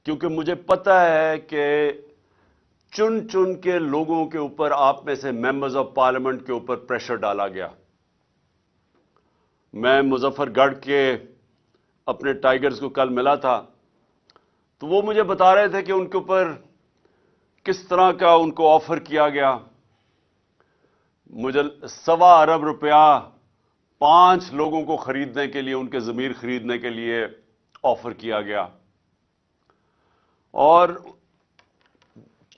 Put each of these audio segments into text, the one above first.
کیونکہ مجھے پتہ ہے کہ چن چن کے لوگوں کے اوپر آپ میں سے ممبرز آف پارلیمنٹ کے اوپر پریشر ڈالا گیا. میں مظفر گڑھ کے اپنے ٹائیگرز کو کل ملا تھا تو وہ مجھے بتا رہے تھے کہ ان کے اوپر کس طرح کا ان کو آفر کیا گیا. مجھے 1.25 ارب روپیہ 5 لوگوں کو خریدنے کے لیے، ان کے ضمیر خریدنے کے لیے آفر کیا گیا. اور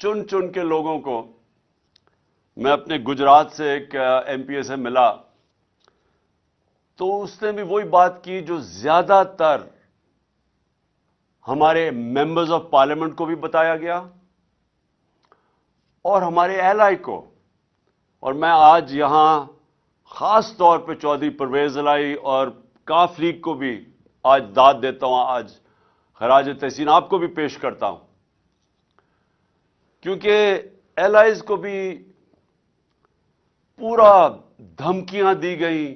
چن چن کے لوگوں کو میں اپنے گجرات سے ایک ایم پی اے سے ملا تو اس نے بھی وہی بات کی جو زیادہ تر ہمارے ممبرز آف پارلیمنٹ کو بھی بتایا گیا اور ہمارے اہلائی کو. اور میں آج یہاں خاص طور پہ چودھری پرویز الہی اور کاف لیگ کو بھی آج داد دیتا ہوں، آج خراج تحسین آپ کو بھی پیش کرتا ہوں، کیونکہ ایلائز کو بھی پورا دھمکیاں دی گئیں.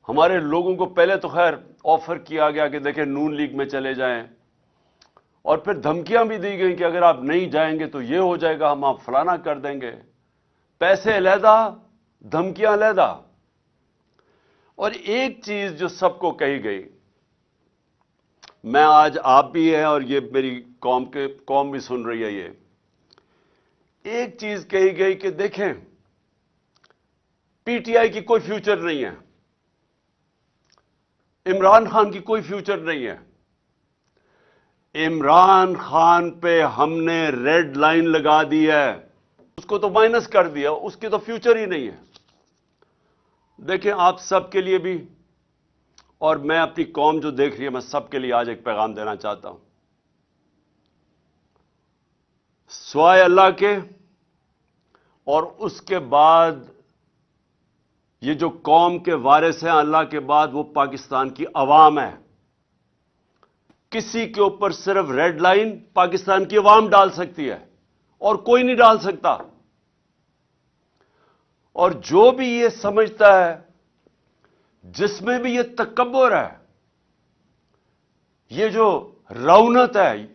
ہمارے لوگوں کو پہلے تو خیر آفر کیا گیا کہ دیکھیں نون لیگ میں چلے جائیں، اور پھر دھمکیاں بھی دی گئیں کہ اگر آپ نہیں جائیں گے تو یہ ہو جائے گا، ہم آپ فلانا کر دیں گے. پیسے علیحدہ، دھمکیاں علیحدہ. اور ایک چیز جو سب کو کہی گئی، میں آج آپ بھی ہیں اور یہ میری قوم بھی سن رہی ہے، یہ ایک چیز کہی گئی کہ دیکھیں پی ٹی آئی کی کوئی فیوچر نہیں ہے، عمران خان کی کوئی فیوچر نہیں ہے. عمران خان پہ ہم نے ریڈ لائن لگا دی ہے، اس کو تو مائنس کر دیا، اس کی تو فیوچر ہی نہیں ہے. دیکھیں آپ سب کے لیے بھی، اور میں اپنی قوم جو دیکھ رہی ہے، میں سب کے لیے آج ایک پیغام دینا چاہتا ہوں. سوائے اللہ کے اور اس کے بعد یہ جو قوم کے وارث ہیں اللہ کے بعد، وہ پاکستان کی عوام ہے. کسی کے اوپر صرف ریڈ لائن پاکستان کی عوام ڈال سکتی ہے اور کوئی نہیں ڈال سکتا. اور جو بھی یہ سمجھتا ہے، جس میں بھی یہ تکبر ہے، یہ جو رونت ہے،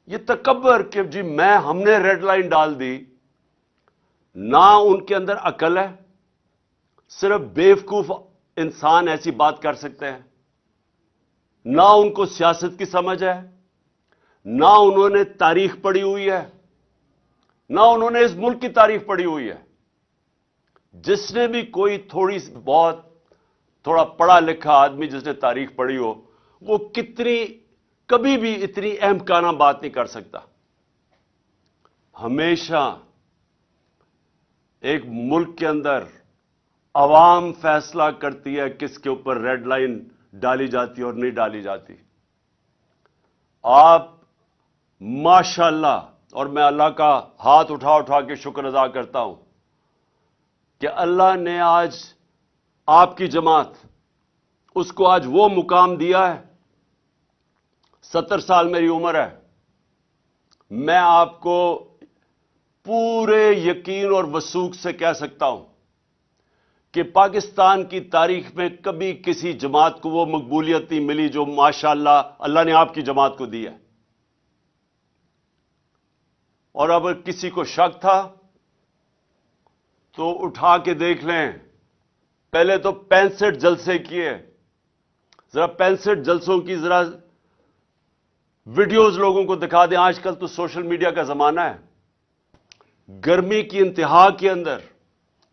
یہ تکبر کہ جی ہم نے ریڈ لائن ڈال دی، نہ ان کے اندر عقل ہے. صرف بیوقوف انسان ایسی بات کر سکتے ہیں. نہ ان کو سیاست کی سمجھ ہے، نہ انہوں نے تاریخ پڑھی ہوئی ہے، نہ انہوں نے اس ملک کی تاریخ پڑھی ہوئی ہے. جس نے بھی کوئی تھوڑا پڑھا لکھا آدمی جس نے تاریخ پڑھی ہو، وہ کبھی بھی اتنی احمقانہ بات نہیں کر سکتا. ہمیشہ ایک ملک کے اندر عوام فیصلہ کرتی ہے کس کے اوپر ریڈ لائن ڈالی جاتی اور نہیں ڈالی جاتی. آپ ماشاءاللہ، اور میں اللہ کا ہاتھ اٹھا کے شکر ادا کرتا ہوں کہ اللہ نے آج آپ کی جماعت، اس کو آج وہ مقام دیا ہے. 70 سال میری عمر ہے. میں آپ کو پورے یقین اور وثوق سے کہہ سکتا ہوں کہ پاکستان کی تاریخ میں کبھی کسی جماعت کو وہ مقبولیت نہیں ملی جو ماشاءاللہ اللہ نے آپ کی جماعت کو دی ہے. اور اگر کسی کو شک تھا تو اٹھا کے دیکھ لیں، پہلے تو 65 جلسے کیے، ذرا 65 جلسوں کی ذرا ویڈیوز لوگوں کو دکھا دیں. آج کل تو سوشل میڈیا کا زمانہ ہے. گرمی کی انتہا کے اندر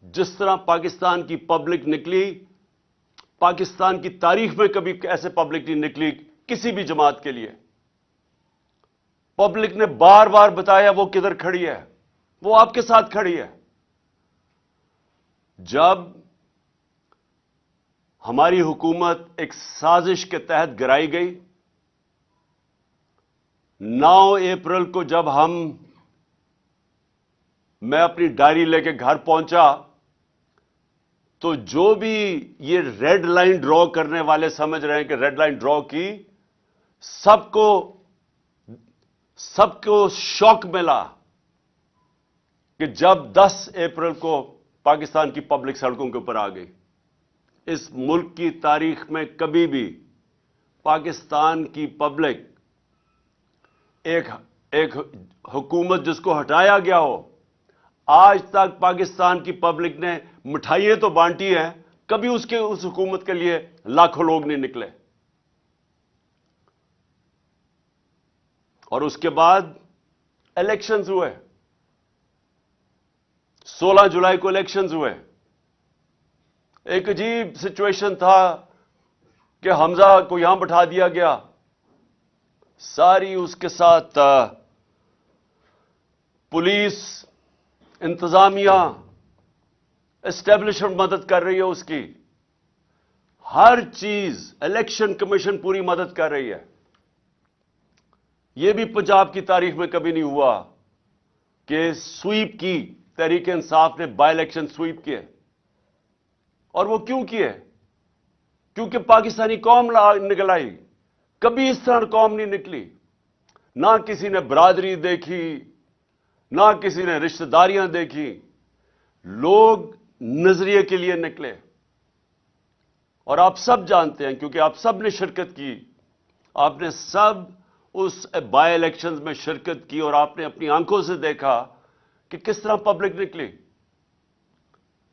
جس طرح پاکستان کی پبلک نکلی، پاکستان کی تاریخ میں کبھی ایسے پبلک نہیں نکلی کسی بھی جماعت کے لیے. پبلک نے بار بار بتایا وہ کدھر کھڑی ہے، وہ آپ کے ساتھ کھڑی ہے. جب ہماری حکومت ایک سازش کے تحت گرائی گئی، 9 اپریل کو جب میں اپنی ڈائری لے کے گھر پہنچا تو جو بھی یہ ریڈ لائن ڈرا کرنے والے سمجھ رہے ہیں کہ ریڈ لائن ڈرا کی، سب کو شوق ملا کہ جب 10 اپریل کو پاکستان کی پبلک سڑکوں کے اوپر آ گئی. اس ملک کی تاریخ میں کبھی بھی پاکستان کی پبلک ایک حکومت جس کو ہٹایا گیا ہو، آج تک پاکستان کی پبلک نے مٹھائیاں تو بانٹی ہیں، کبھی اس حکومت کے لیے لاکھوں لوگ نہیں نکلے. اور اس کے بعد الیکشنز ہوئے، 16 جولائی کو الیکشنز ہوئے. ایک عجیب سچویشن تھا کہ حمزہ کو یہاں بٹھا دیا گیا، ساری اس کے ساتھ پولیس، انتظامیہ، اسٹیبلشمنٹ مدد کر رہی ہے اس کی، ہر چیز، الیکشن کمیشن پوری مدد کر رہی ہے. یہ بھی پنجاب کی تاریخ میں کبھی نہیں ہوا کہ سویپ کی، تحریک انصاف نے بائی الیکشن سویپ کیے. اور وہ کیوں کیے؟ کیونکہ پاکستانی قوم نکل آئی. کبھی اس طرح قوم نہیں نکلی، نہ کسی نے برادری دیکھی، نہ کسی نے رشتہ داریاں دیکھی، لوگ نظریے کے لیے نکلے. اور آپ سب جانتے ہیں، کیونکہ آپ سب نے شرکت کی، آپ نے سب اس بائی الیکشنز میں شرکت کی، اور آپ نے اپنی آنکھوں سے دیکھا کہ کس طرح پبلک نکلی،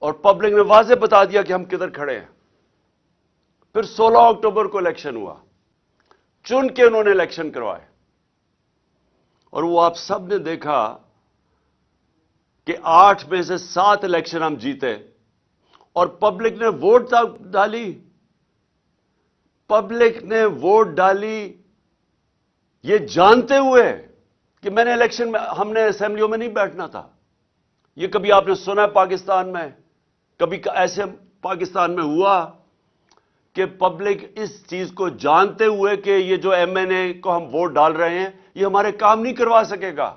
اور پبلک نے واضح بتا دیا کہ ہم کدھر کھڑے ہیں. پھر 16 اکتوبر کو الیکشن ہوا، چن کے انہوں نے الیکشن کروائے، اور وہ آپ سب نے دیکھا کہ 8 میں سے 7 الیکشن ہم جیتے، اور پبلک نے ووٹ ڈالی. پبلک نے ووٹ ڈالی یہ جانتے ہوئے کہ میں نے الیکشن میں، ہم نے اسمبلیوں میں نہیں بیٹھنا تھا. یہ کبھی آپ نے سنا ہے پاکستان میں؟ کبھی ایسے پاکستان میں ہوا کہ پبلک اس چیز کو جانتے ہوئے کہ یہ جو ایم این اے کو ہم ووٹ ڈال رہے ہیں یہ ہمارے کام نہیں کروا سکے گا،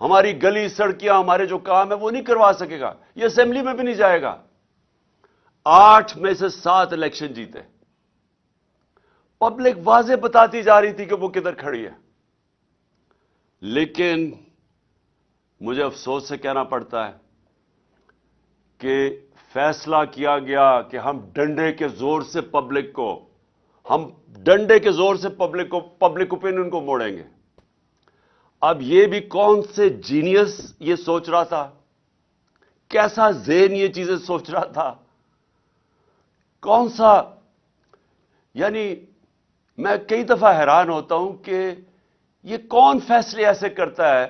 ہماری گلی سڑکیاں، ہمارے جو کام ہے وہ نہیں کروا سکے گا، یہ اسمبلی میں بھی نہیں جائے گا. 8 میں سے 7 الیکشن جیتے. پبلک واضح بتاتی جا رہی تھی کہ وہ کدھر کھڑی ہے. لیکن مجھے افسوس سے کہنا پڑتا ہے کہ فیصلہ کیا گیا کہ ہم ڈنڈے کے زور سے پبلک کو، پبلک اوپینین کو موڑیں گے. اب یہ بھی کون سے جینیس یہ سوچ رہا تھا، کیسا ذہن یہ چیزیں سوچ رہا تھا، کون سا، یعنی میں کئی دفعہ حیران ہوتا ہوں کہ یہ کون فیصلے ایسے کرتا ہے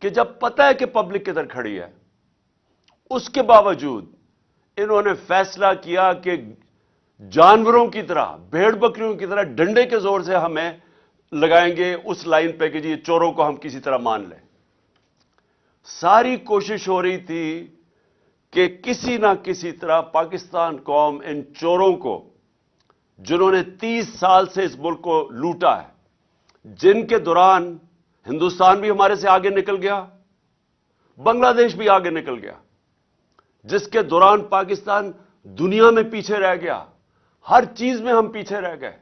کہ جب پتہ ہے کہ پبلک کدھر کھڑی ہے، اس کے باوجود انہوں نے فیصلہ کیا کہ جانوروں کی طرح، بھیڑ بکریوں کی طرح ڈنڈے کے زور سے ہمیں لگائیں گے اس لائن پہ کہ جی یہ چوروں کو ہم کسی طرح مان لیں. ساری کوشش ہو رہی تھی کہ کسی نہ کسی طرح پاکستان قوم ان چوروں کو، جنہوں نے 30 سال سے اس ملک کو لوٹا ہے، جن کے دوران ہندوستان بھی ہمارے سے آگے نکل گیا، بنگلہ دیش بھی آگے نکل گیا، جس کے دوران پاکستان دنیا میں پیچھے رہ گیا، ہر چیز میں ہم پیچھے رہ گئے.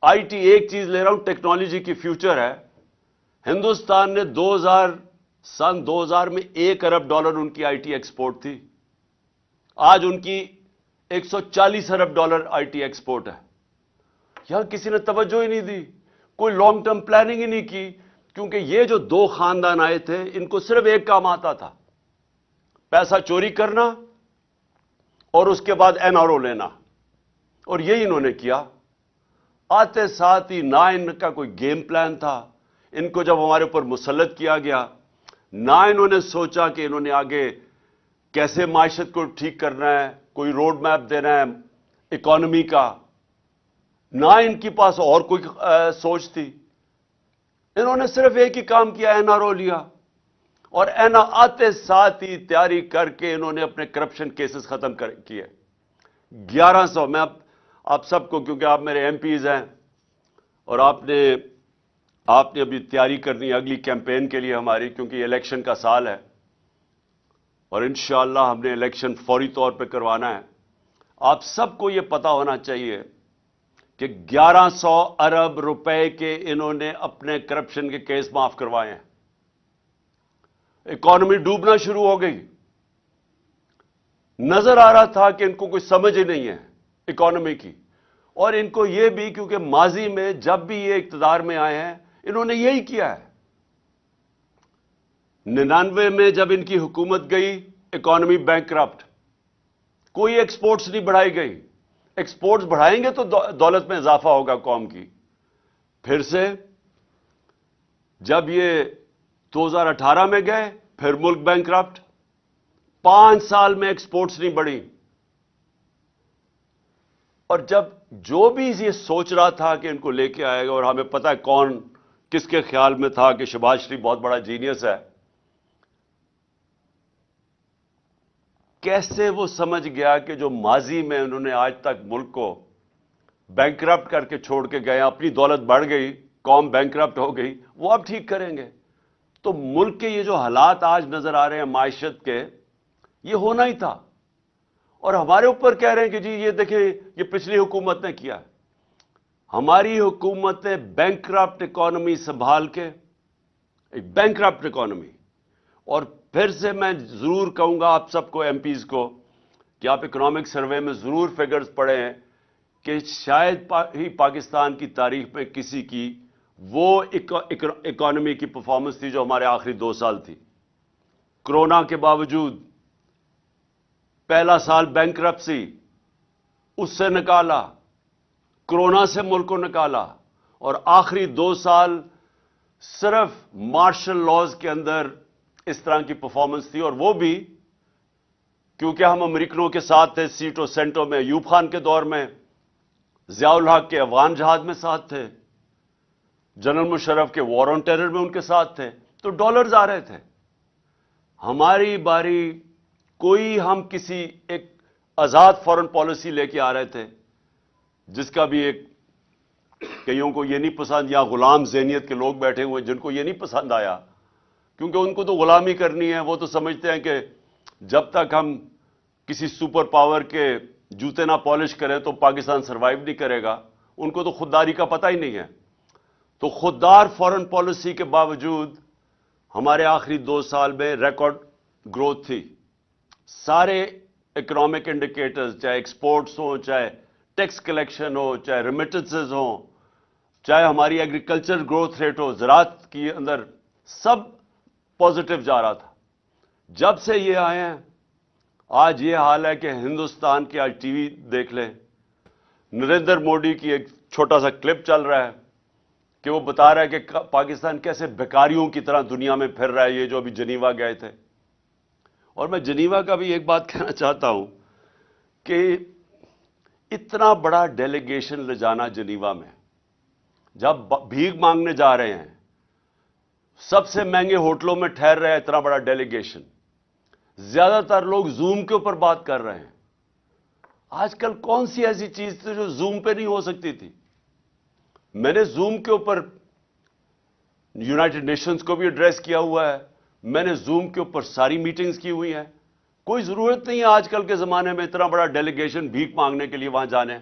آئی ٹی، ایک چیز لے رہا ہوں، ٹیکنالوجی کی فیوچر ہے. ہندوستان نے سن 2000 میں $1 ارب ان کی آئی ٹی ایکسپورٹ تھی، آج ان کی $140 ارب آئی ٹی ایکسپورٹ ہے. یہاں کسی نے توجہ ہی نہیں دی، کوئی لانگ ٹرم پلاننگ ہی نہیں کی، کیونکہ یہ جو 2 خاندان آئے تھے ان کو صرف ایک کام آتا تھا، پیسہ چوری کرنا اور اس کے بعد این آر او لینا، اور یہی انہوں نے کیا. آتے ساتھ ہی نہ ان کا کوئی گیم پلان تھا. ان کو جب ہمارے اوپر مسلط کیا گیا، نہ انہوں نے سوچا کہ انہوں نے آگے کیسے معیشت کو ٹھیک کرنا ہے، کوئی روڈ میپ دینا ہے اکانومی کا، نہ ان کے پاس اور کوئی سوچ تھی. انہوں نے صرف ایک ہی کام کیا، این آر او لیا، اور آتے ساتھ ہی تیاری کر کے انہوں نے اپنے کرپشن کیسز ختم کیے. 1100، میں آپ سب کو، کیونکہ آپ میرے ایم پیز ہیں اور آپ نے ابھی تیاری کرنی ہے اگلی کیمپین کے لیے ہماری، کیونکہ یہ الیکشن کا سال ہے اور انشاءاللہ ہم نے الیکشن فوری طور پہ کروانا ہے. آپ سب کو یہ پتا ہونا چاہیے کہ 1100 ارب روپے کے انہوں نے اپنے کرپشن کے کیس معاف کروائے ہیں. اکانومی ڈوبنا شروع ہو گئی، نظر آ رہا تھا کہ ان کو کوئی سمجھ ہی نہیں ہے اکانومی کی. اور ان کو یہ بھی، کیونکہ ماضی میں جب بھی یہ اقتدار میں آئے ہیں انہوں نے یہی کیا ہے. 99 میں جب ان کی حکومت گئی اکانومی بینکرپٹ, کوئی ایکسپورٹس نہیں بڑھائی گئی. ایکسپورٹس بڑھائیں گے تو دولت میں اضافہ ہوگا قوم کی. پھر سے جب یہ 2018 میں گئے پھر ملک بینکرپٹ. 5 سال میں ایکسپورٹس نہیں بڑھی. اور جب جو بھی یہ سوچ رہا تھا کہ ان کو لے کے آئے گا, اور ہمیں پتہ ہے کون کس کے خیال میں تھا کہ شہباز شریف بہت بڑا جینیس ہے, کیسے وہ سمجھ گیا کہ جو ماضی میں انہوں نے آج تک ملک کو بینکرپٹ کر کے چھوڑ کے گئے, اپنی دولت بڑھ گئی, قوم بینکرپٹ ہو گئی, وہ اب ٹھیک کریں گے. تو ملک کے یہ جو حالات آج نظر آ رہے ہیں معیشت کے, یہ ہونا ہی تھا. اور ہمارے اوپر کہہ رہے ہیں کہ جی یہ دیکھیں یہ پچھلی حکومت نے کیا. ہماری حکومت نے بینکرپٹ اکانومی سنبھال کے, ایک بینکرپٹ اکانومی. اور پھر سے میں ضرور کہوں گا آپ سب کو, ایم پیز کو, کہ آپ اکنامک سروے میں ضرور فگرز پڑھیں کہ شاید ہی پاکستان کی تاریخ میں کسی کی وہ اکانومی کی پرفارمنس تھی جو ہمارے آخری 2 سال تھی. کرونا کے باوجود پہلا سال بینکرپسی, اس سے نکالا, کرونا سے ملک کو نکالا, اور آخری 2 سال صرف مارشل لاز کے اندر اس طرح کی پرفارمنس تھی. اور وہ بھی کیونکہ ہم امریکنوں کے ساتھ تھے سیٹو سینٹو میں, ایوب خان کے دور میں, ضیاء الحق کے افغان جہاد میں ساتھ تھے, جنرل مشرف کے وار آن ٹیرر میں ان کے ساتھ تھے, تو ڈالرز آ رہے تھے. ہماری باری کوئی ہم کسی ایک آزاد فورن پالیسی لے کے آ رہے تھے جس کا بھی ایک کئیوں کو یہ نہیں پسند, یا غلام ذہنیت کے لوگ بیٹھے ہوئے جن کو یہ نہیں پسند آیا, کیونکہ ان کو تو غلامی کرنی ہے. وہ تو سمجھتے ہیں کہ جب تک ہم کسی سپر پاور کے جوتے نہ پالش کریں تو پاکستان سروائیو نہیں کرے گا. ان کو تو خودداری کا پتہ ہی نہیں ہے. تو خوددار فورن پالیسی کے باوجود ہمارے آخری 2 سال میں ریکارڈ گروتھ تھی. سارے اکنامک انڈیکیٹرز, چاہے ایکسپورٹس ہوں, چاہے ٹیکس کلیکشن ہو, چاہے ریمیٹنسز ہوں, چاہے ہماری ایگریکلچر گروتھ ریٹ ہو, زراعت کی اندر, سب پازیٹو جا رہا تھا. جب سے یہ آئے ہیں آج یہ حال ہے کہ ہندوستان کی, آج ٹی وی دیکھ لیں, نریندر مودی کی ایک چھوٹا سا کلپ چل رہا ہے کہ وہ بتا رہا ہے کہ پاکستان کیسے بھکاریوں کی طرح دنیا میں پھر رہا ہے, یہ جو ابھی جنیوا گئے تھے. اور میں جنیوا کا بھی ایک بات کہنا چاہتا ہوں کہ اتنا بڑا ڈیلیگیشن لے جانا جنیوا میں, جب بھیک مانگنے جا رہے ہیں, سب سے مہنگے ہوٹلوں میں ٹھہر رہے ہیں, اتنا بڑا ڈیلیگیشن, زیادہ تر لوگ زوم کے اوپر بات کر رہے ہیں. آج کل کون سی ایسی چیز تھی جو زوم پہ نہیں ہو سکتی تھی؟ میں نے زوم کے اوپر یونائٹڈ نیشنز کو بھی ایڈریس کیا ہوا ہے, میں نے زوم کے اوپر ساری میٹنگز کی ہوئی ہیں. کوئی ضرورت نہیں ہے آج کل کے زمانے میں اتنا بڑا ڈیلیگیشن بھیک مانگنے کے لیے وہاں جانے.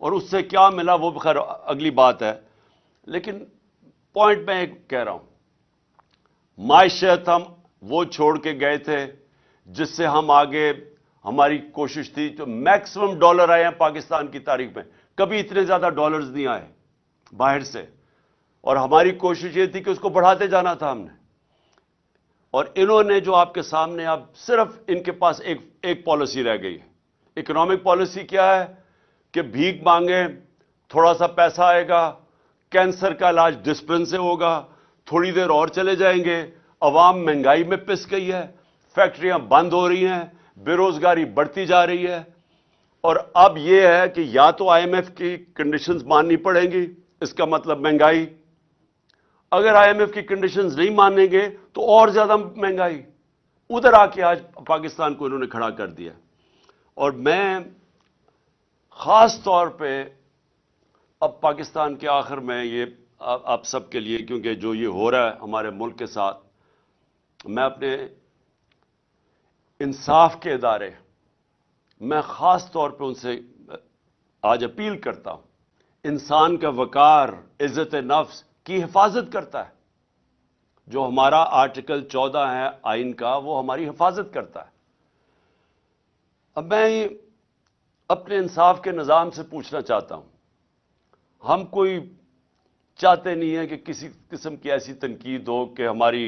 اور اس سے کیا ملا وہ خیر اگلی بات ہے, لیکن پوائنٹ میں کہہ رہا ہوں, معیشت ہم وہ چھوڑ کے گئے تھے جس سے ہم آگے, ہماری کوشش تھی, جو میکسیمم ڈالر آئے ہیں پاکستان کی تاریخ میں, کبھی اتنے زیادہ ڈالرز نہیں آئے باہر سے, اور ہماری کوشش یہ تھی کہ اس کو بڑھاتے جانا تھا ہم نے. اور انہوں نے جو آپ کے سامنے, اب صرف ان کے پاس ایک پالیسی رہ گئی ہے. اکنامک پالیسی کیا ہے کہ بھیک مانگیں, تھوڑا سا پیسہ آئے گا, کینسر کا علاج ڈسپلن سے ہوگا, تھوڑی دیر اور چلے جائیں گے, عوام مہنگائی میں پس گئی ہے, فیکٹریاں بند ہو رہی ہیں, بے روزگاری بڑھتی جا رہی ہے. اور اب یہ ہے کہ یا تو آئی ایم ایف کی کنڈیشنز ماننی پڑیں گی, اس کا مطلب مہنگائی. اگر آئی ایم ایف کی کنڈیشنز نہیں مانیں گے تو اور زیادہ مہنگائی. ادھر آ کے آج پاکستان کو انہوں نے کھڑا کر دیا. اور میں خاص طور پہ اب پاکستان کے آخر میں یہ آپ سب کے لیے, کیونکہ جو یہ ہو رہا ہے ہمارے ملک کے ساتھ, میں اپنے انصاف کے ادارے, میں خاص طور پہ ان سے آج اپیل کرتا ہوں, انسان کا وقار, عزت نفس کی حفاظت کرتا ہے. جو ہمارا آرٹیکل 14 ہے آئین کا, وہ ہماری حفاظت کرتا ہے. اب میں اپنے انصاف کے نظام سے پوچھنا چاہتا ہوں, ہم کوئی چاہتے نہیں ہیں کہ کسی قسم کی ایسی تنقید ہو کہ ہماری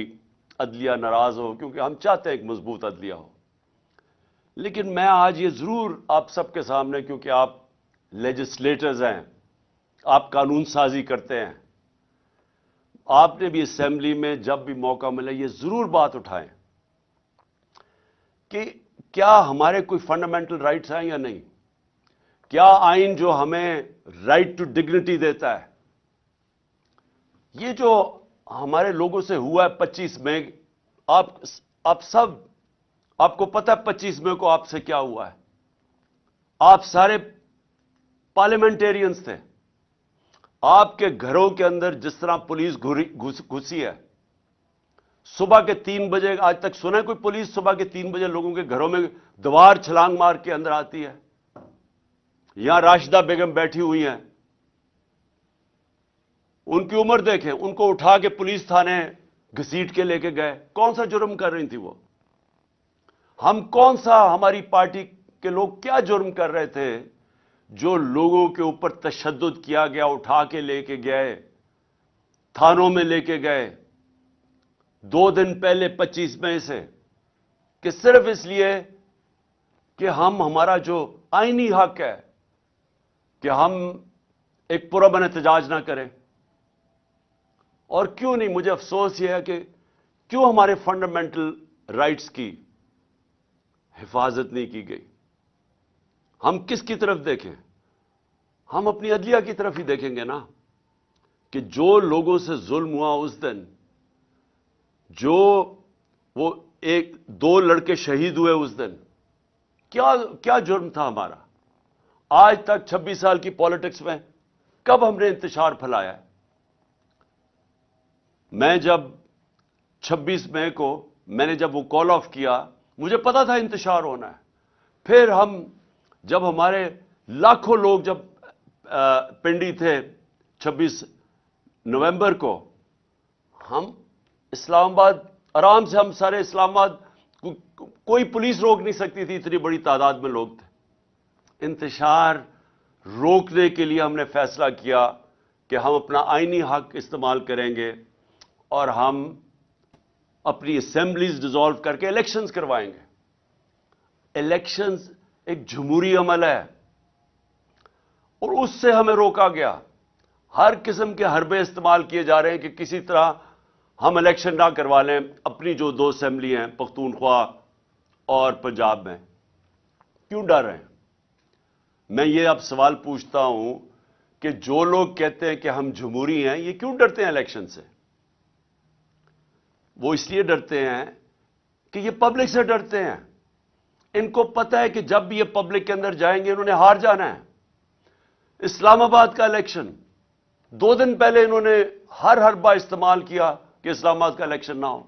عدلیہ ناراض ہو، کیونکہ ہم چاہتے ہیں ایک مضبوط عدلیہ ہو۔ لیکن میں آج یہ ضرور آپ سب کے سامنے، کیونکہ آپ لیجسلیٹرز ہیں، آپ قانون سازی کرتے ہیں، آپ نے بھی اسمبلی میں جب بھی موقع ملے یہ ضرور بات اٹھائیں کہ کیا ہمارے کوئی فنڈامنٹل رائٹس ہیں یا نہیں؟ کیا آئین جو ہمیں رائٹ ٹو ڈگنیٹی دیتا ہے، یہ جو ہمارے لوگوں سے ہوا ہے 25 مئی، آپ سب، آپ کو پتہ ہے 25 مئی کو آپ سے کیا ہوا ہے؟ آپ سارے پارلیمنٹیرینز تھے، آپ کے گھروں کے اندر جس طرح پولیس گھسی ہے، صبح کے 3 بجے، آج تک سنا ہے کوئی پولیس صبح کے 3 بجے لوگوں کے گھروں میں دیوار چھلانگ مار کے اندر آتی ہے؟ یہاں راشدہ بیگم بیٹھی ہوئی ہیں، ان کی عمر دیکھیں، ان کو اٹھا کے پولیس تھانے گھسیٹ کے لے کے گئے، کون سا جرم کر رہی تھی وہ؟ ہم کون سا، ہماری پارٹی کے لوگ کیا جرم کر رہے تھے جو لوگوں کے اوپر تشدد کیا گیا، اٹھا کے لے کے گئے، تھانوں میں لے کے گئے 2 دن پہلے 25 مئی سے، کہ صرف اس لیے کہ ہمارا جو آئینی حق ہے کہ ہم ایک پرامن احتجاج نہ کریں؟ اور کیوں نہیں؟ مجھے افسوس یہ ہے کہ کیوں ہمارے فنڈامنٹل رائٹس کی حفاظت نہیں کی گئی؟ ہم کس کی طرف دیکھیں؟ ہم اپنی عدلیہ کی طرف ہی دیکھیں گے نا، کہ جو لوگوں سے ظلم ہوا اس دن، جو وہ 2 لڑکے شہید ہوئے اس دن، کیا جرم تھا ہمارا؟ آج تک 26 سال کی پالیٹکس میں کب ہم نے انتشار پھیلایا ہے؟ میں جب 26 مئی کو میں نے جب وہ کال آف کیا، مجھے پتا تھا انتشار ہونا ہے۔ پھر جب ہمارے لاکھوں لوگ جب پنڈی تھے 26 نومبر کو، ہم اسلام آباد آرام سے، ہم سارے اسلام آباد، کوئی پولیس روک نہیں سکتی تھی، اتنی بڑی تعداد میں لوگ تھے۔ انتشار روکنے کے لیے ہم نے فیصلہ کیا کہ ہم اپنا آئینی حق استعمال کریں گے اور ہم اپنی اسمبلیز ڈیزالو کر کے الیکشنز کروائیں گے۔ الیکشنز ایک جمہوری عمل ہے، اور اس سے ہمیں روکا گیا۔ ہر قسم کے حربے استعمال کیے جا رہے ہیں کہ کسی طرح ہم الیکشن نہ کروا لیں اپنی جو 2 اسمبلی ہیں، پختونخوا اور پنجاب میں۔ کیوں ڈر رہے ہیں؟ میں یہ اب سوال پوچھتا ہوں کہ جو لوگ کہتے ہیں کہ ہم جمہوری ہیں، یہ کیوں ڈرتے ہیں الیکشن سے؟ وہ اس لیے ڈرتے ہیں کہ یہ پبلک سے ڈرتے ہیں۔ ان کو پتہ ہے کہ جب بھی یہ پبلک کے اندر جائیں گے انہوں نے ہار جانا ہے۔ اسلام آباد کا الیکشن 2 دن پہلے انہوں نے ہر حربہ استعمال کیا کہ اسلام آباد کا الیکشن نہ ہو۔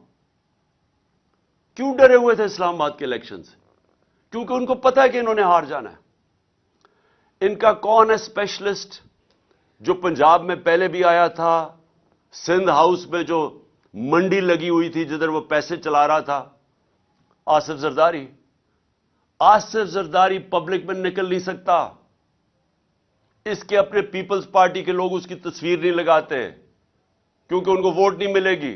کیوں ڈرے ہوئے تھے اسلام آباد کے الیکشن سے؟ کیونکہ ان کو پتہ ہے کہ انہوں نے ہار جانا ہے۔ ان کا کون ہے اسپیشلسٹ جو پنجاب میں پہلے بھی آیا تھا، سندھ ہاؤس میں جو منڈی لگی ہوئی تھی جدھر وہ پیسے چلا رہا تھا؟ آصف زرداری۔ آصف زرداری پبلک میں نکل نہیں سکتا، اس کے اپنے پیپلز پارٹی کے لوگ اس کی تصویر نہیں لگاتے کیونکہ ان کو ووٹ نہیں ملے گی،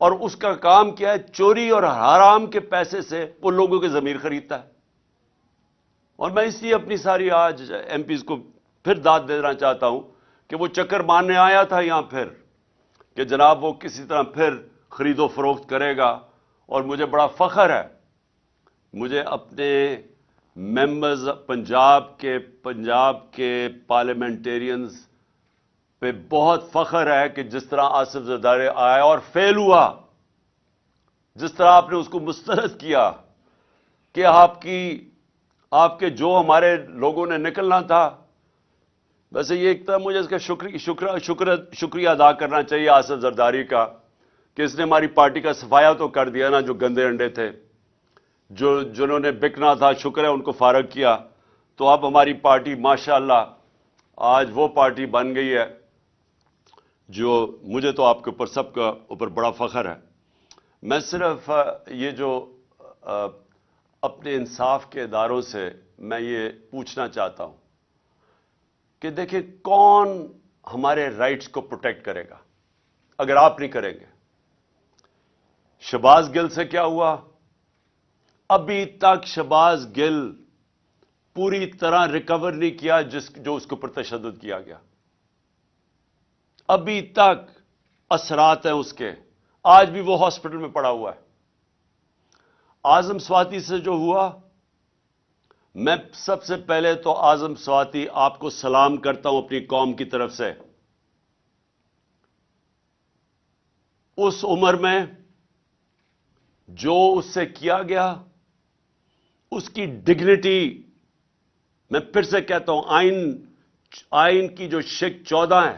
اور اس کا کام کیا ہے؟ چوری اور حرام کے پیسے سے وہ لوگوں کے ضمیر خریدتا ہے۔ اور میں اس لیے اپنی ساری آج ایم پیز کو پھر داد دینا چاہتا ہوں کہ وہ چکر مارنے آیا تھا یہاں پھر، کہ جناب وہ کسی طرح پھر خرید و فروخت کرے گا، اور مجھے بڑا فخر ہے، مجھے اپنے ممبرز پنجاب کے پارلیمنٹیرینز پہ بہت فخر ہے کہ جس طرح آصف زرداری آیا اور فیل ہوا، جس طرح آپ نے اس کو مسترد کیا، کہ آپ کے جو ہمارے لوگوں نے نکلنا تھا۔ ویسے یہ ایک طرح مجھے اس کا شکریہ ادا کرنا چاہیے آصف زرداری کا کہ اس نے ہماری پارٹی کا صفایا تو کر دیا نا، جو گندے انڈے تھے، جنہوں نے بکنا تھا، شکر ہے ان کو فارغ کیا۔ تو اب ہماری پارٹی ماشاءاللہ آج وہ پارٹی بن گئی ہے جو مجھے تو آپ کے اوپر سب کا اوپر بڑا فخر ہے۔ میں صرف یہ جو اپنے انصاف کے اداروں سے میں یہ پوچھنا چاہتا ہوں کہ دیکھیں کون ہمارے رائٹس کو پروٹیکٹ کرے گا اگر آپ نہیں کریں گے؟ شہباز گل سے کیا ہوا؟ ابھی تک شہباز گل پوری طرح ریکور نہیں کیا جو اس کے اوپر تشدد کیا گیا. ابھی تک اثرات ہیں اس کے. آج بھی وہ ہاسپٹل میں پڑا ہوا ہے. اعظم سواتی سے جو ہوا، میں سب سے پہلے تو اعظم سواتی آپ کو سلام کرتا ہوں اپنی قوم کی طرف سے. اس عمر میں جو اس سے کیا گیا، اس کی ڈگنیٹی، میں پھر سے کہتا ہوں، آئین کی جو شق 14 ہے،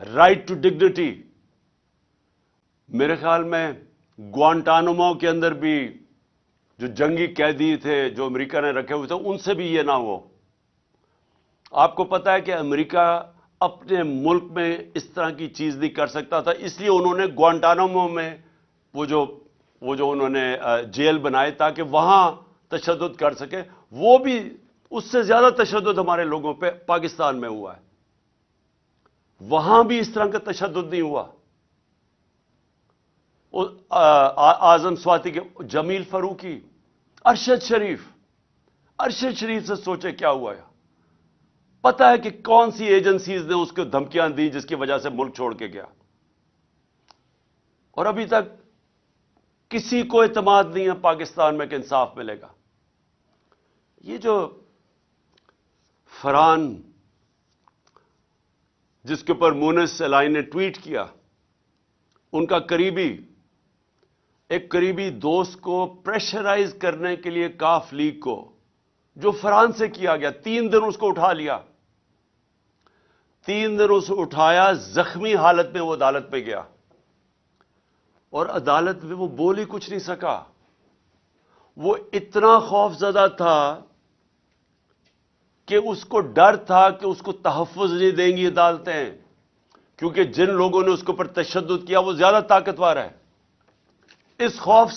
رائٹ ٹو ڈگنیٹی، میرے خیال میں گوانٹانامو کے اندر بھی جو جنگی قیدی تھے جو امریکہ نے رکھے ہوئے تھے، ان سے بھی یہ نہ ہو. آپ کو پتا ہے کہ امریکہ اپنے ملک میں اس طرح کی چیز نہیں کر سکتا تھا، اس لیے انہوں نے گوانٹانامو میں وہ جو انہوں نے جیل بنائے تاکہ وہاں تشدد کر سکے. وہ بھی اس سے زیادہ تشدد ہمارے لوگوں پہ پاکستان میں ہوا ہے. وہاں بھی اس طرح کا تشدد نہیں ہوا. اعظم سواتی کے جمیل فاروقی، ارشد شریف سے سوچے کیا ہوا ہے. پتا ہے کہ کون سی ایجنسیز نے اس کو دھمکیاں دی جس کی وجہ سے ملک چھوڑ کے گیا، اور ابھی تک کسی کو اعتماد نہیں ہے پاکستان میں کہ انصاف ملے گا. یہ جو فرحان جس کے اوپر مونس الائن نے ٹویٹ کیا، ان کا ایک قریبی دوست کو پریشرائز کرنے کے لیے کاف لیگ کو، جو فرحان سے کیا گیا، 3 دن اس کو اٹھا لیا، 3 دن اسے اٹھایا، زخمی حالت میں وہ عدالت پہ گیا، اور عدالت میں وہ بول ہی کچھ نہیں سکا. وہ اتنا خوف زدہ تھا کہ اس کو ڈر تھا کہ اس کو تحفظ نہیں دیں گی عدالتیں، کیونکہ جن لوگوں نے اس کے اوپر تشدد کیا وہ زیادہ طاقتور ہے. اس خوف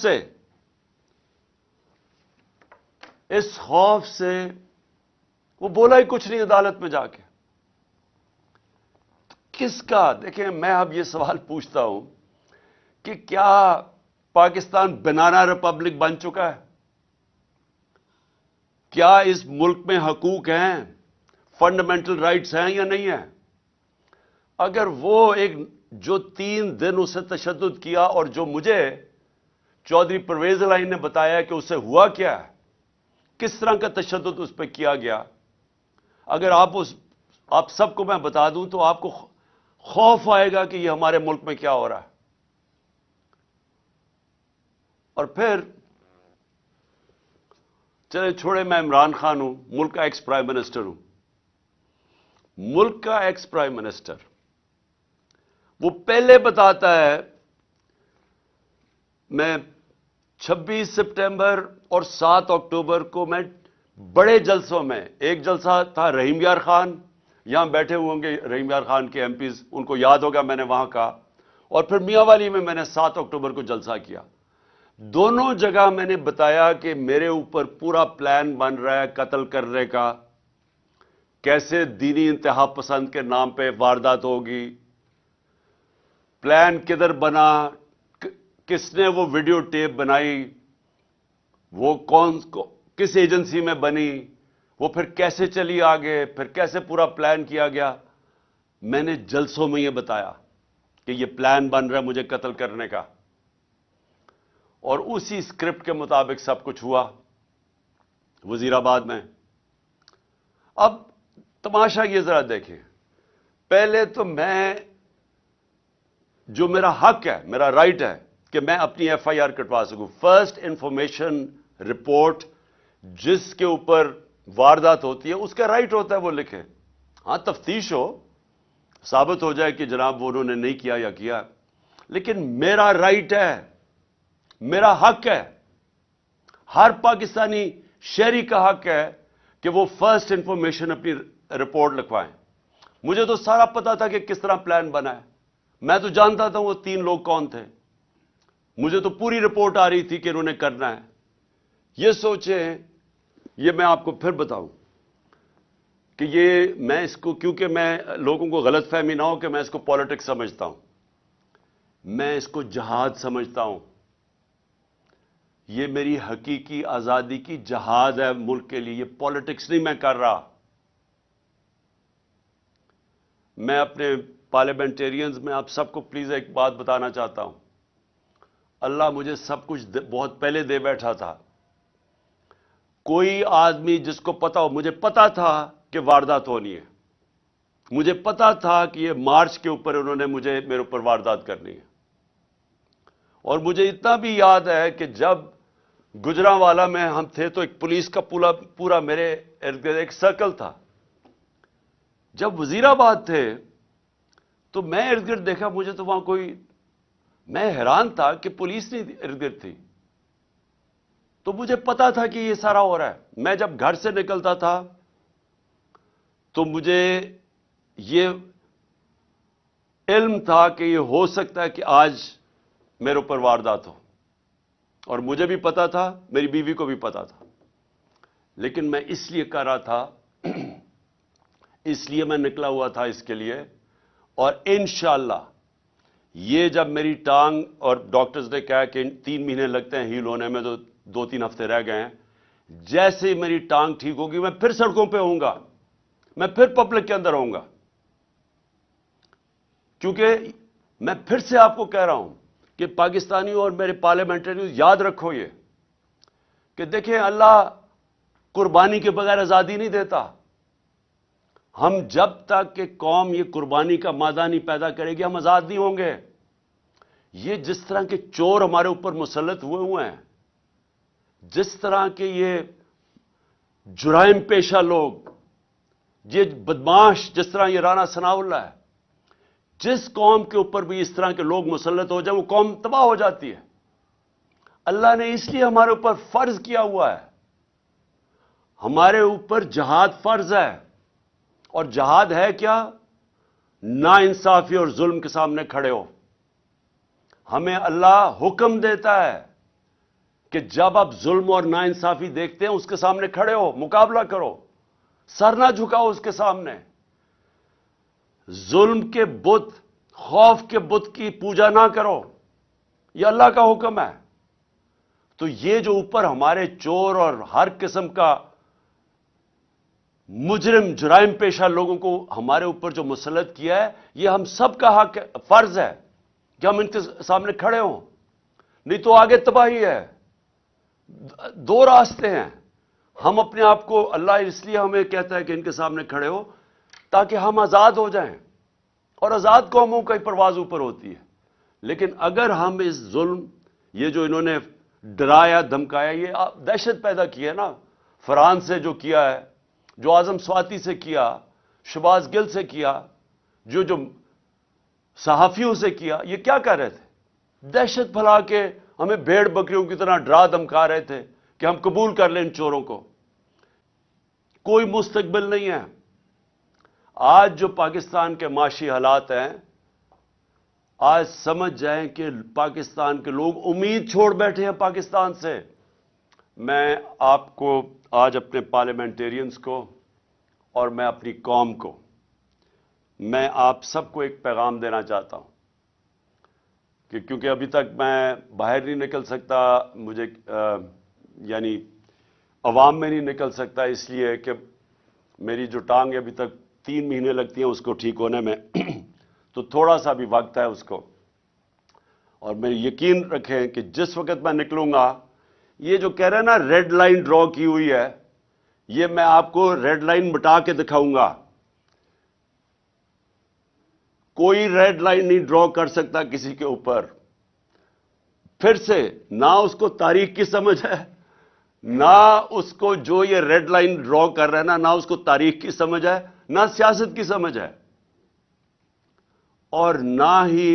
سے وہ بولا ہی کچھ نہیں عدالت میں جا کے. کس کا؟ دیکھیں، میں اب یہ سوال پوچھتا ہوں کہ کیا پاکستان بنانا ریپبلک بن چکا ہے؟ کیا اس ملک میں حقوق ہیں، فنڈامنٹل رائٹس ہیں یا نہیں ہیں؟ اگر وہ جو 3 دن اسے تشدد کیا، اور جو مجھے چودھری پرویز الائن نے بتایا کہ اسے ہوا کیا ہے، کس طرح کا تشدد اس پہ کیا گیا، اگر آپ سب کو میں بتا دوں تو آپ کو خوف آئے گا کہ یہ ہمارے ملک میں کیا ہو رہا ہے. اور پھر چلے چھوڑے، میں عمران خان ہوں، ملک کا ایکس پرائم منسٹر ہوں. ملک کا ایکس پرائم منسٹر وہ پہلے بتاتا ہے، میں 26 سپٹمبر اور 7 اکتوبر کو میں بڑے جلسوں میں، ایک جلسہ تھا رحیم یار خان، یہاں بیٹھے ہوئے ہوں گے رحیم یار خان کے ایم پیز، ان کو یاد ہوگا میں نے وہاں کہا، اور پھر میاں والی میں نے 7 اکتوبر کو جلسہ کیا. دونوں جگہ میں نے بتایا کہ میرے اوپر پورا پلان بن رہا ہے قتل کرنے کا، کیسے دینی انتہا پسند کے نام پہ واردات ہوگی، پلان کدھر بنا، کس نے وہ ویڈیو ٹیپ بنائی، وہ کس ایجنسی میں بنی، وہ پھر کیسے چلی آگے، پھر کیسے پورا پلان کیا گیا. میں نے جلسوں میں یہ بتایا کہ یہ پلان بن رہا ہے مجھے قتل کرنے کا، اور اسی اسکرپٹ کے مطابق سب کچھ ہوا وزیر آباد میں. اب تماشا یہ ذرا دیکھیں، پہلے تو میں، جو میرا حق ہے، میرا رائٹ ہے کہ میں اپنی ایف آئی آر کٹوا سکوں، فرسٹ انفارمیشن رپورٹ جس کے اوپر واردات ہوتی ہے اس کا رائٹ ہوتا ہے وہ لکھے. ہاں، تفتیش ہو، ثابت ہو جائے کہ جناب وہ انہوں نے نہیں کیا یا کیا، لیکن میرا رائٹ ہے، میرا حق ہے، ہر پاکستانی شہری کا حق ہے کہ وہ فرسٹ انفارمیشن اپنی رپورٹ لکھوائیں. مجھے تو سارا پتا تھا کہ کس طرح پلان بنا ہے، میں تو جانتا تھا وہ 3 لوگ کون تھے، مجھے تو پوری رپورٹ آ رہی تھی کہ انہوں نے کرنا ہے. یہ سوچیں، یہ میں آپ کو پھر بتاؤں کہ یہ میں اس کو، کیونکہ میں لوگوں کو غلط فہمی نہ ہو کہ میں اس کو پالیٹکس سمجھتا ہوں، میں اس کو جہاد سمجھتا ہوں. یہ میری حقیقی آزادی کی جہاد ہے ملک کے لیے، یہ پالیٹکس نہیں میں کر رہا. میں اپنے پارلیمنٹیرینز میں آپ سب کو پلیز ایک بات بتانا چاہتا ہوں. اللہ مجھے سب کچھ بہت پہلے دے بیٹھا تھا. کوئی آدمی جس کو پتا ہو، مجھے پتا تھا کہ واردات ہونی ہے، مجھے پتا تھا کہ یہ مارچ کے اوپر انہوں نے میرے اوپر واردات کرنی ہے. اور مجھے اتنا بھی یاد ہے کہ جب گجرانوالا میں ہم تھے تو ایک پولیس کا پورا میرے ارد گرد ایک سرکل تھا. جب وزیر آباد تھے تو میں ارد گرد دیکھا، مجھے تو وہاں کوئی، میں حیران تھا کہ پولیس نہیں ارد گرد تھی. تو مجھے پتا تھا کہ یہ سارا ہو رہا ہے. میں جب گھر سے نکلتا تھا تو مجھے یہ علم تھا کہ یہ ہو سکتا ہے کہ آج میرے اوپر واردات ہو، اور مجھے بھی پتا تھا، میری بیوی کو بھی پتا تھا. لیکن میں اس لیے کر رہا تھا، اس لیے میں نکلا ہوا تھا اس کے لیے. اور انشاءاللہ یہ جب میری ٹانگ، اور ڈاکٹرز نے کہا کہ 3 مہینے لگتے ہیں ہیل ہونے میں، تو 2-3 ہفتے رہ گئے ہیں. جیسے ہی میری ٹانگ ٹھیک ہوگی میں پھر سڑکوں پہ ہوں گا، میں پھر پبلک کے اندر ہوں گا. کیونکہ میں پھر سے آپ کو کہہ رہا ہوں کہ پاکستانیوں اور میرے پارلیمنٹریوں یاد رکھو یہ کہ دیکھیں، اللہ قربانی کے بغیر آزادی نہیں دیتا. ہم جب تک کہ قوم یہ قربانی کا مادہ نہیں پیدا کرے گی، ہم آزاد نہیں ہوں گے. یہ جس طرح کے چور ہمارے اوپر مسلط ہوئے ہیں، جس طرح کے یہ جرائم پیشہ لوگ، یہ بدماش، جس طرح یہ رانا ثناء اللہ ہے، جس قوم کے اوپر بھی اس طرح کے لوگ مسلط ہو جائیں وہ قوم تباہ ہو جاتی ہے. اللہ نے اس لیے ہمارے اوپر فرض کیا ہوا ہے، ہمارے اوپر جہاد فرض ہے. اور جہاد ہے کیا؟ نا انصافی اور ظلم کے سامنے کھڑے ہو. ہمیں اللہ حکم دیتا ہے کہ جب آپ ظلم اور نا انصافی دیکھتے ہیں اس کے سامنے کھڑے ہو، مقابلہ کرو، سر نہ جھکاؤ اس کے سامنے. ظلم کے بت، خوف کے بت کی پوجا نہ کرو، یہ اللہ کا حکم ہے. تو یہ جو اوپر ہمارے چور اور ہر قسم کا مجرم، جرائم پیشہ لوگوں کو ہمارے اوپر جو مسلط کیا ہے، یہ ہم سب کا حق، فرض ہے کہ ہم ان کے سامنے کھڑے ہوں. نہیں تو آگے تباہی ہے. 2 راستے ہیں. ہم اپنے آپ کو، اللہ اس لیے ہمیں کہتا ہے کہ ان کے سامنے کھڑے ہو تاکہ ہم آزاد ہو جائیں، اور آزاد قوموں کا ہی پرواز اوپر ہوتی ہے. لیکن اگر ہم اس ظلم، یہ جو انہوں نے ڈرایا دھمکایا، یہ دہشت پیدا کی ہے نا، فرانس سے جو کیا ہے، جو اعظم سواتی سے کیا، شہباز گل سے کیا، جو صحافیوں سے کیا، یہ کیا کر رہے تھے؟ دہشت پھیلا کے ہمیں بھیڑ بکریوں کی طرح ڈرا دھمکا رہے تھے کہ ہم قبول کر لیں ان چوروں کو. کوئی مستقبل نہیں ہے. آج جو پاکستان کے معاشی حالات ہیں، آج سمجھ جائیں کہ پاکستان کے لوگ امید چھوڑ بیٹھے ہیں پاکستان سے. میں آپ کو آج اپنے پارلیمنٹیرینز کو اور میں اپنی قوم کو، میں آپ سب کو ایک پیغام دینا چاہتا ہوں کہ کیونکہ ابھی تک میں باہر نہیں نکل سکتا، مجھے یعنی عوام میں نہیں نکل سکتا، اس لیے کہ میری جو ٹانگ ابھی تک 3 مہینے لگتی ہیں اس کو ٹھیک ہونے میں تو تھوڑا سا بھی وقت ہے اس کو. اور میں یقین رکھیں کہ جس وقت میں نکلوں گا، یہ جو کہہ رہے ہیں نا ریڈ لائن ڈرا کی ہوئی ہے، یہ میں آپ کو ریڈ لائن مٹا کے دکھاؤں گا. کوئی ریڈ لائن نہیں ڈرا کر سکتا کسی کے اوپر. پھر سے، نہ اس کو تاریخ کی سمجھ ہے، نہ اس کو جو یہ ریڈ لائن ڈرا کر رہے ہیں نا اس کو تاریخ کی سمجھ ہے، نہ سیاست کی سمجھ ہے، اور نہ ہی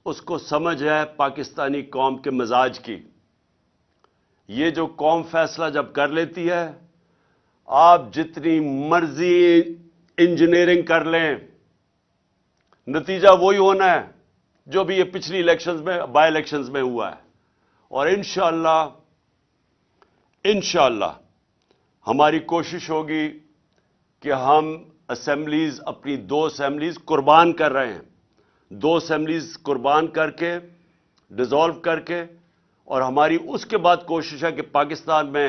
اس کو سمجھ ہے پاکستانی قوم کے مزاج کی. یہ جو قوم فیصلہ جب کر لیتی ہے، آپ جتنی مرضی انجینئرنگ کر لیں، نتیجہ وہی ہونا ہے جو بھی یہ پچھلی الیکشنز میں، بائی الیکشنز میں ہوا ہے. اور انشاءاللہ ہماری کوشش ہوگی کہ ہم اسمبلیز، اپنی 2 اسمبلیز قربان کر رہے ہیں، 2 اسمبلیز قربان کر کے، ڈیزالو کر کے، اور ہماری اس کے بعد کوشش ہے کہ پاکستان میں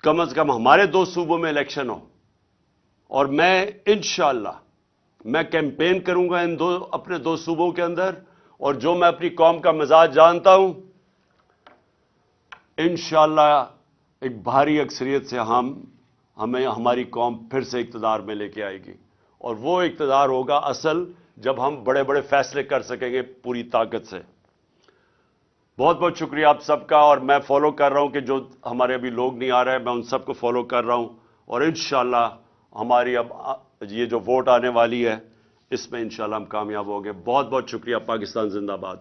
کم از کم ہمارے 2 صوبوں میں الیکشن ہو، اور میں انشاءاللہ میں کیمپین کروں گا اپنے 2 صوبوں کے اندر، اور جو میں اپنی قوم کا مزاج جانتا ہوں، انشاءاللہ ایک بھاری اکثریت سے ہمیں ہماری قوم پھر سے اقتدار میں لے کے آئے گی، اور وہ اقتدار ہوگا اصل جب ہم بڑے بڑے فیصلے کر سکیں گے پوری طاقت سے۔ بہت بہت شکریہ آپ سب کا، اور میں فالو کر رہا ہوں کہ جو ہمارے ابھی لوگ نہیں آ رہے ہیں، میں ان سب کو فالو کر رہا ہوں، اور انشاءاللہ ہماری اب یہ جو ووٹ آنے والی ہے اس میں انشاءاللہ ہم کامیاب ہوں گے۔ بہت بہت شکریہ۔ پاکستان زندہ باد۔